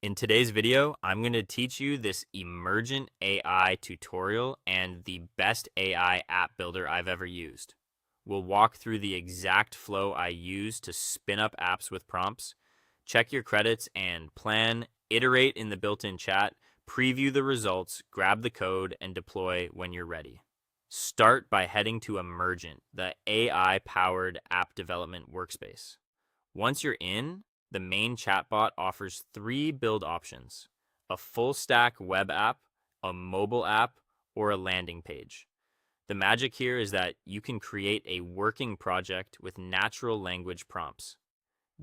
In today's video, I'm going to teach you this Emergent AI tutorial and the best AI app builder I've ever used. We'll walk through the exact flow I use to spin up apps with prompts, check your credits and plan, iterate in the built-in chat, preview the results, grab the code, and deploy when you're ready. Start by heading to Emergent, the AI-powered app development workspace. Once you're in, the main chatbot offers three build options: a full stack web app, a mobile app, or a landing page. The magic here is that you can create a working project with natural language prompts.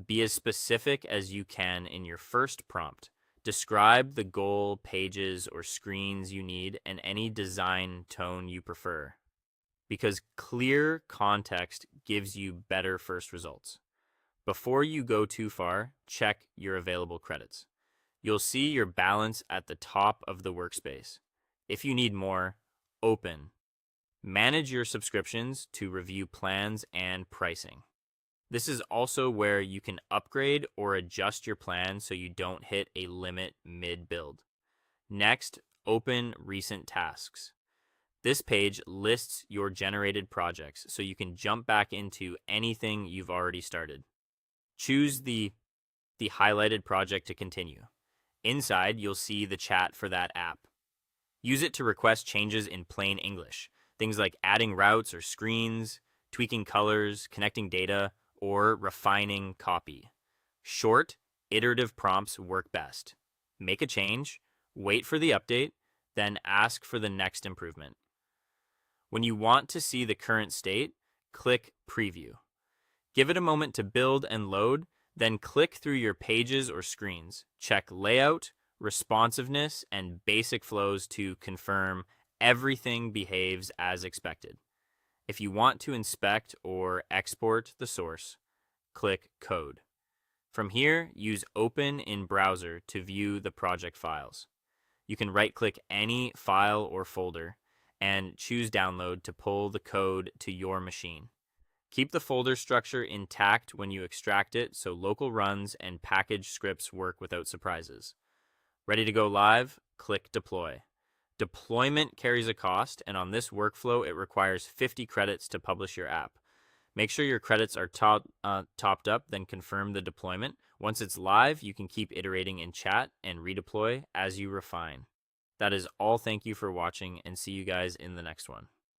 Be as specific as you can in your first prompt. Describe the goal, pages, or screens you need, and any design tone you prefer, because clear context gives you better first results. Before you go too far, check your available credits. You'll see your balance at the top of the workspace. If you need more, open. Manage your subscriptions to review plans and pricing. This is also where you can upgrade or adjust your plan so you don't hit a limit mid-build. Next, open recent tasks. This page lists your generated projects so you can jump back into anything you've already started. Choose the highlighted project to continue. Inside, you'll see the chat for that app. Use it to request changes in plain English, things like adding routes or screens, tweaking colors, connecting data, or refining copy. Short, iterative prompts work best. Make a change, wait for the update, then ask for the next improvement. When you want to see the current state, click Preview. Give it a moment to build and load, then click through your pages or screens. Check layout, responsiveness, and basic flows to confirm everything behaves as expected. If you want to inspect or export the source, click Code. From here, use Open in Browser to view the project files. You can right-click any file or folder and choose Download to pull the code to your machine. Keep the folder structure intact when you extract it so local runs and package scripts work without surprises. Ready to go live? Click Deploy. Deployment carries a cost, and on this workflow, it requires 50 credits to publish your app. Make sure your credits are topped up, then confirm the deployment. Once it's live, you can keep iterating in chat and redeploy as you refine. That is all. Thank you for watching, and see you guys in the next one.